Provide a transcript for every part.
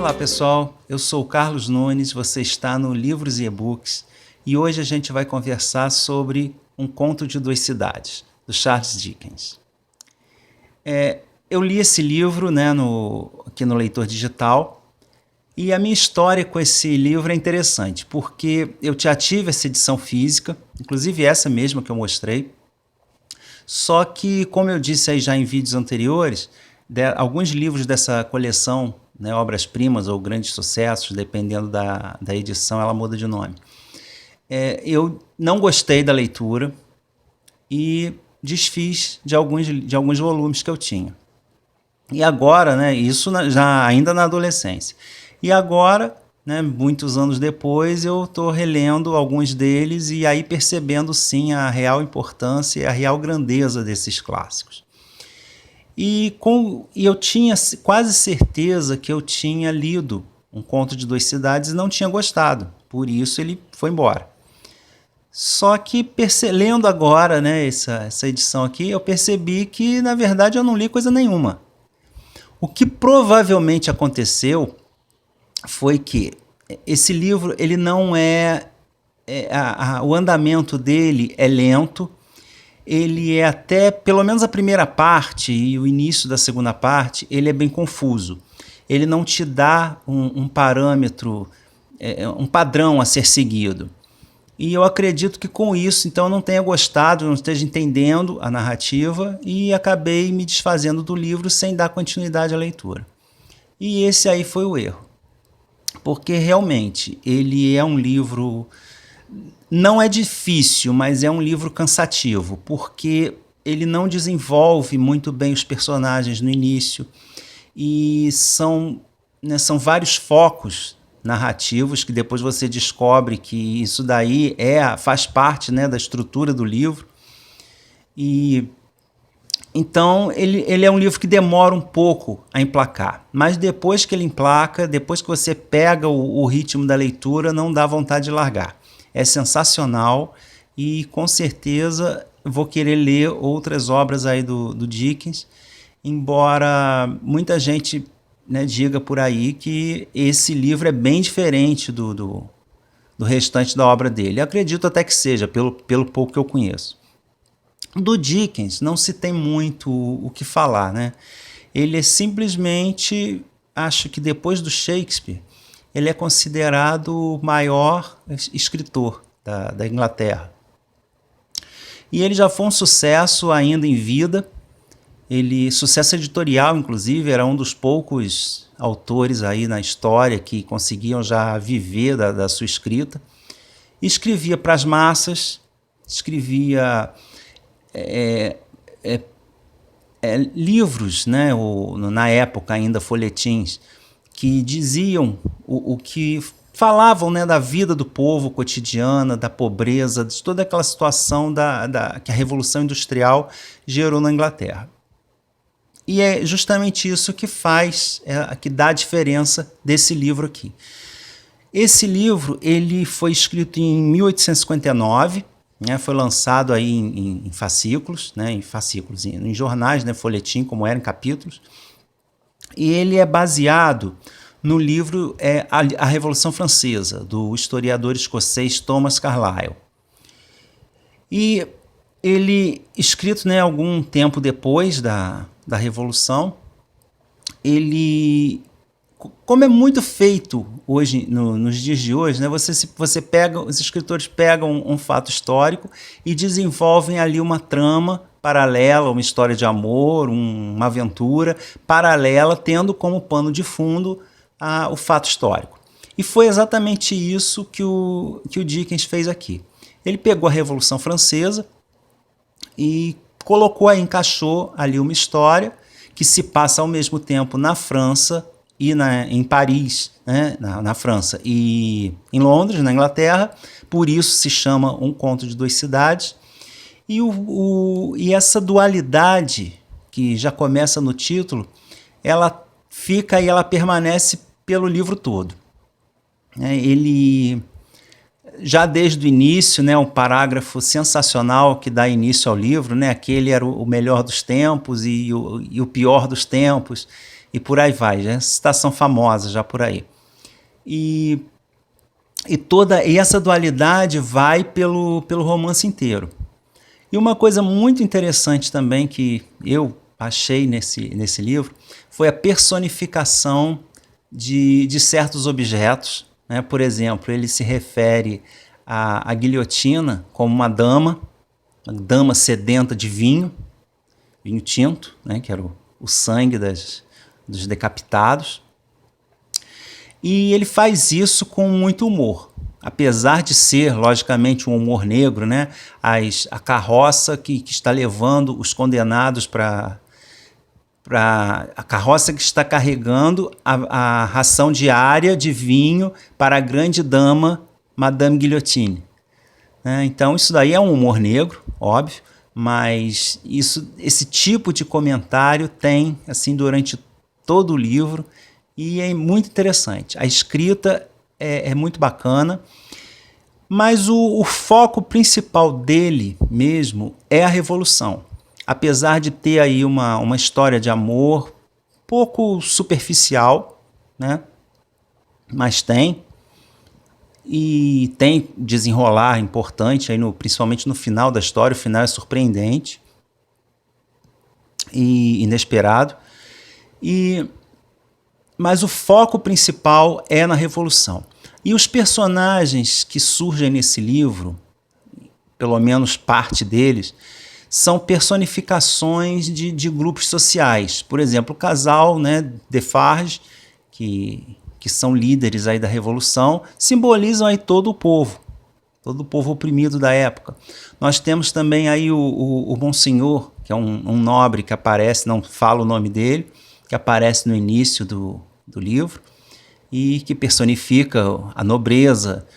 Olá pessoal, eu sou o Carlos Nunes, você está no Livros e E-Books e hoje a gente vai conversar sobre Um Conto de Duas Cidades, do Charles Dickens. Eu li esse livro aqui no leitor digital e a minha história com esse livro é interessante, porque eu já tive essa edição física, inclusive essa mesma que eu mostrei, só que, como eu disse aí já em vídeos anteriores, alguns livros dessa coleção, obras-primas ou grandes sucessos, dependendo da edição, ela muda de nome. Eu não gostei da leitura e desfiz de alguns volumes que eu tinha. E agora, isso já ainda na adolescência. E agora, muitos anos depois, eu estou relendo alguns deles e aí percebendo sim a real importância e a real grandeza desses clássicos. E eu tinha quase certeza que eu tinha lido Um Conto de Duas Cidades e não tinha gostado, por isso ele foi embora. Só que lendo agora essa edição aqui, eu percebi que na verdade eu não li coisa nenhuma. O que provavelmente aconteceu foi que esse livro ele não o andamento dele é lento, ele é até, pelo menos a primeira parte e o início da segunda parte, ele é bem confuso. Ele não te dá um parâmetro, um padrão a ser seguido. E eu acredito que com isso, então, eu não tenha gostado, não esteja entendendo a narrativa e acabei me desfazendo do livro sem dar continuidade à leitura. E esse aí foi o erro. Porque realmente ele é um livro... Não é difícil, mas é um livro cansativo, porque ele não desenvolve muito bem os personagens no início e são vários focos narrativos que depois você descobre que isso daí faz parte da estrutura do livro. E então ele é um livro que demora um pouco a emplacar, mas depois que ele emplaca, depois que você pega o ritmo da leitura, não dá vontade de largar. É sensacional e com certeza vou querer ler outras obras aí do Dickens, embora muita gente diga por aí que esse livro é bem diferente do restante da obra dele. Eu acredito até que seja, pelo pouco que eu conheço. Do Dickens não se tem muito o que falar, Ele é simplesmente, acho que depois do Shakespeare, ele é considerado o maior escritor da Inglaterra. E ele já foi um sucesso ainda em vida, sucesso editorial, inclusive, era um dos poucos autores aí na história que conseguiam já viver da sua escrita. Escrevia para as massas, escrevia livros, na época ainda folhetins, que diziam o que falavam da vida do povo cotidiana, da pobreza, de toda aquela situação que a Revolução Industrial gerou na Inglaterra. E é justamente isso que que dá a diferença desse livro aqui. Esse livro ele foi escrito em 1859, foi lançado aí em fascículos, em jornais, folhetim, como era, em capítulos. E ele é baseado no livro A Revolução Francesa, do historiador escocês Thomas Carlyle. E ele, escrito algum tempo depois da Revolução, ele, como é muito feito hoje, nos dias de hoje, os escritores pegam um fato histórico e desenvolvem ali uma trama paralela, uma história de amor, uma aventura paralela, tendo como pano de fundo o fato histórico. E foi exatamente isso que o Dickens fez aqui. Ele pegou a Revolução Francesa e encaixou ali uma história que se passa ao mesmo tempo na França e em Paris, na França, e em Londres, na Inglaterra. Por isso se chama Um Conto de Duas Cidades. E essa dualidade, que já começa no título, ela fica e ela permanece pelo livro todo. Ele, já desde o início, um parágrafo sensacional que dá início ao livro, aquele era o melhor dos tempos e o pior dos tempos. e por aí vai, já é citação famosa já por aí. E essa dualidade vai pelo romance inteiro. E uma coisa muito interessante também que eu achei nesse livro foi a personificação de certos objetos, né? Por exemplo, ele se refere à guilhotina como uma dama sedenta de vinho tinto, né? Que era o sangue dos decapitados. E ele faz isso com muito humor. Apesar de ser, logicamente, um humor negro, né? A carroça que está levando os condenados para a carroça que está carregando a ração diária de vinho para a grande dama Madame Guillotine. Então isso daí é um humor negro, óbvio, mas esse tipo de comentário tem assim durante todo o livro e é muito interessante. A escrita é muito bacana, mas o foco principal dele mesmo é a Revolução. Apesar de ter aí uma história de amor pouco superficial, né? Mas tem. E tem desenrolar importante, aí principalmente no final da história. O final é surpreendente e inesperado. Mas o foco principal é na Revolução. E os personagens que surgem nesse livro, pelo menos parte deles, são personificações de grupos sociais. Por exemplo, o casal, né, Defarge, que são líderes aí da Revolução, simbolizam aí todo o povo oprimido da época. Nós temos também aí o Monsenhor, que é um nobre que aparece, não falo o nome dele, que aparece no início do livro, e que personifica a nobreza,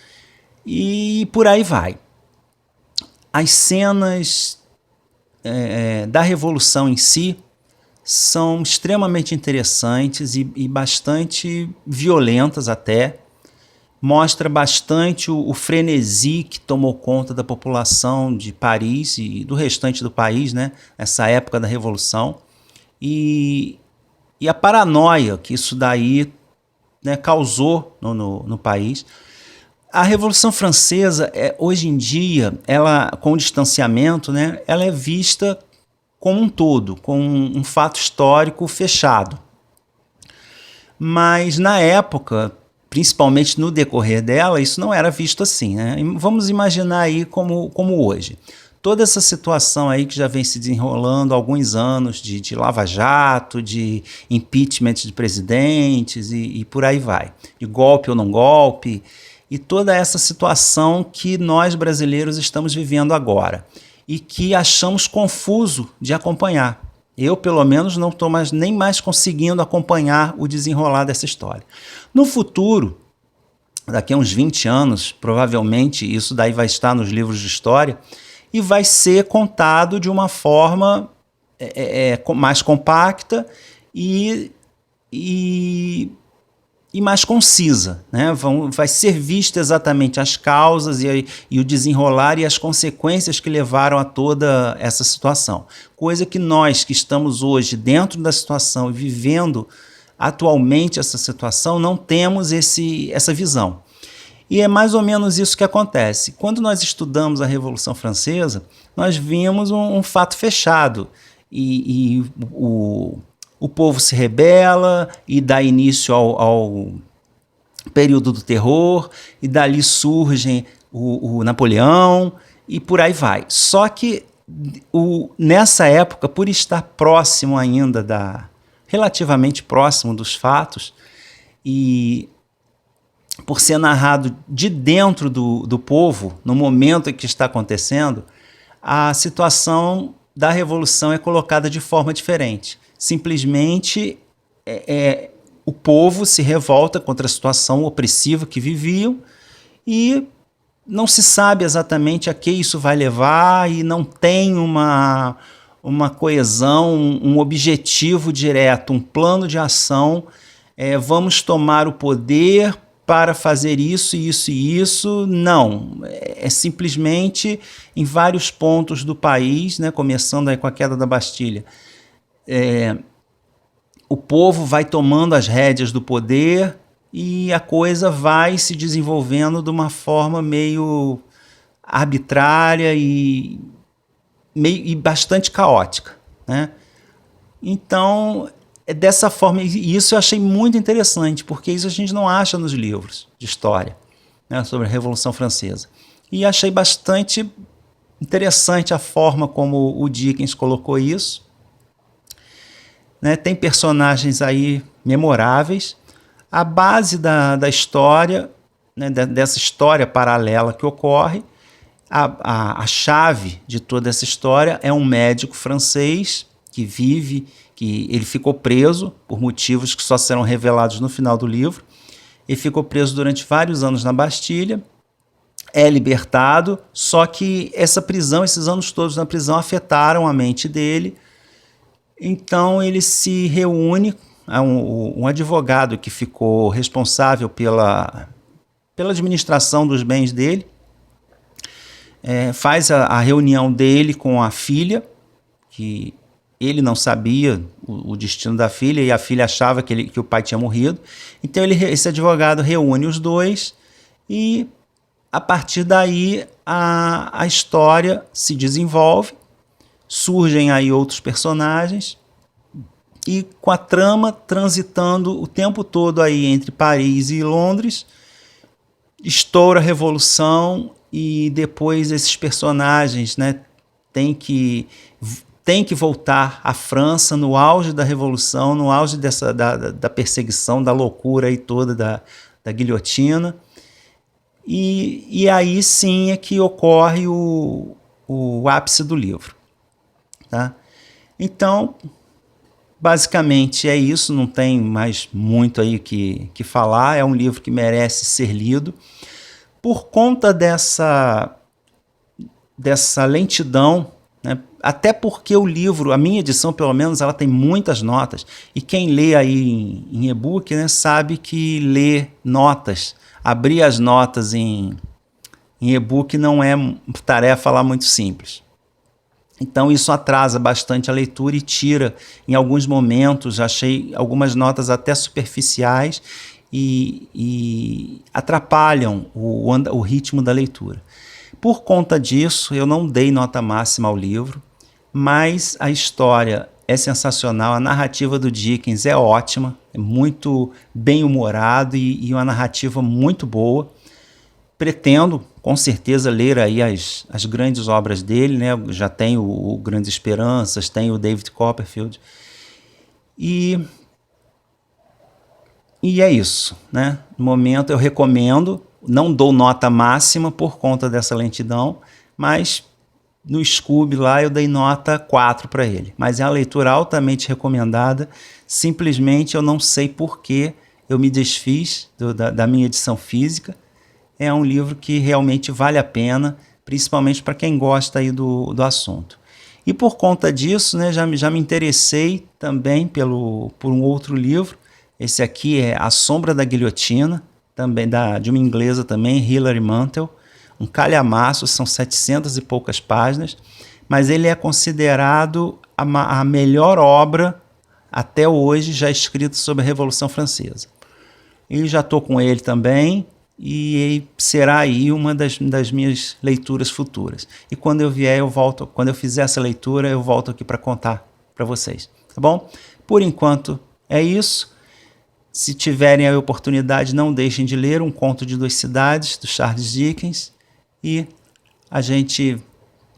e por aí vai. As cenas da Revolução em si são extremamente interessantes e bastante violentas até. Mostra bastante o frenesi que tomou conta da população de Paris e do restante do país, né, nessa época da Revolução. E a paranoia que isso daí, né, causou no país. A Revolução Francesa, hoje em dia, ela, com o distanciamento, né, ela é vista como um todo, como um fato histórico fechado. Mas na época, principalmente no decorrer dela, isso não era visto assim, né? Vamos imaginar aí como hoje. Toda essa situação aí que já vem se desenrolando há alguns anos de lava-jato, de impeachment de presidentes e por aí vai. De golpe ou não golpe, e toda essa situação que nós brasileiros estamos vivendo agora e que achamos confuso de acompanhar. Eu, pelo menos, não estou nem mais conseguindo acompanhar o desenrolar dessa história. No futuro, daqui a uns 20 anos, provavelmente isso daí vai estar nos livros de história e vai ser contado de uma forma mais compacta e mais concisa, né? Vai ser vista exatamente as causas e o desenrolar e as consequências que levaram a toda essa situação. Coisa que nós que estamos hoje dentro da situação e vivendo atualmente essa situação não temos essa visão. E é mais ou menos isso que acontece. Quando nós estudamos a Revolução Francesa, nós vimos um fato fechado e o povo se rebela e dá início ao período do terror, e dali surge o Napoleão e por aí vai. Só que nessa época, por estar próximo ainda relativamente próximo dos fatos e por ser narrado de dentro do povo, no momento em que está acontecendo, a situação da Revolução é colocada de forma diferente. Simplesmente o povo se revolta contra a situação opressiva que viviam e não se sabe exatamente a que isso vai levar e não tem uma coesão, um objetivo direto, um plano de ação. Vamos tomar o poder para fazer isso, isso e isso. Não, simplesmente em vários pontos do país, né, começando aí com a queda da Bastilha, o povo vai tomando as rédeas do poder e a coisa vai se desenvolvendo de uma forma meio arbitrária e bastante caótica, né? Então, é dessa forma, e isso eu achei muito interessante, porque isso a gente não acha nos livros de história, né, sobre a Revolução Francesa. E achei bastante interessante a forma como o Dickens colocou isso, né? Tem personagens aí memoráveis. A base da história, né, dessa história paralela que ocorre, a chave de toda essa história é um médico francês que ele ficou preso por motivos que só serão revelados no final do livro. Ele ficou preso durante vários anos na Bastilha, é libertado, só que essa prisão, esses anos todos na prisão afetaram a mente dele. Então ele se reúne a um advogado que ficou responsável pela administração dos bens dele, faz a reunião dele com a filha, que ele não sabia o destino da filha e a filha achava que o pai tinha morrido. Então esse advogado reúne os dois e a partir daí a história se desenvolve, surgem aí outros personagens e com a trama transitando o tempo todo aí entre Paris e Londres, estoura a Revolução e depois esses personagens, né, têm que voltar à França no auge da Revolução, no auge da perseguição, da loucura aí toda da guilhotina. E aí sim é que ocorre o ápice do livro, tá? Então, basicamente é isso, não tem mais muito aí que falar. É um livro que merece ser lido. Por conta dessa lentidão, né? Até porque o livro, a minha edição pelo menos, ela tem muitas notas, e quem lê aí em e-book, né, sabe que ler notas, abrir as notas em e-book não é tarefa lá muito simples. Então isso atrasa bastante a leitura e tira, em alguns momentos, achei algumas notas até superficiais e atrapalham o ritmo da leitura. Por conta disso, eu não dei nota máxima ao livro, mas a história é sensacional, a narrativa do Dickens é ótima, é muito bem humorado e uma narrativa muito boa. Pretendo, com certeza, ler aí as grandes obras dele, né? Já tenho o Grandes Esperanças, tenho o David Copperfield. E é isso, né? No momento eu recomendo, não dou nota máxima por conta dessa lentidão, mas no Scoob lá eu dei nota 4 para ele. Mas é uma leitura altamente recomendada, simplesmente eu não sei por que eu me desfiz da minha edição física. É um livro que realmente vale a pena, principalmente para quem gosta aí do assunto. E por conta disso, né, já me interessei também por um outro livro. Esse aqui é A Sombra da Guilhotina, também de uma inglesa também, Hilary Mantel. Um calhamaço, são 700 e poucas páginas, mas ele é considerado a melhor obra até hoje já escrita sobre a Revolução Francesa. E já estou com ele também, e será aí uma das minhas leituras futuras. E quando eu vier, quando eu fizer essa leitura, eu volto aqui para contar para vocês, tá bom? Por enquanto é isso. Se tiverem a oportunidade, não deixem de ler Um Conto de Duas Cidades, do Charles Dickens, e a gente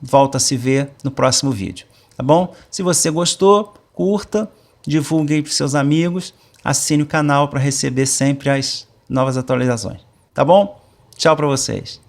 volta a se ver no próximo vídeo, tá bom? Se você gostou, curta, divulgue aí para seus amigos, assine o canal para receber sempre as novas atualizações. Tá bom? Tchau para vocês.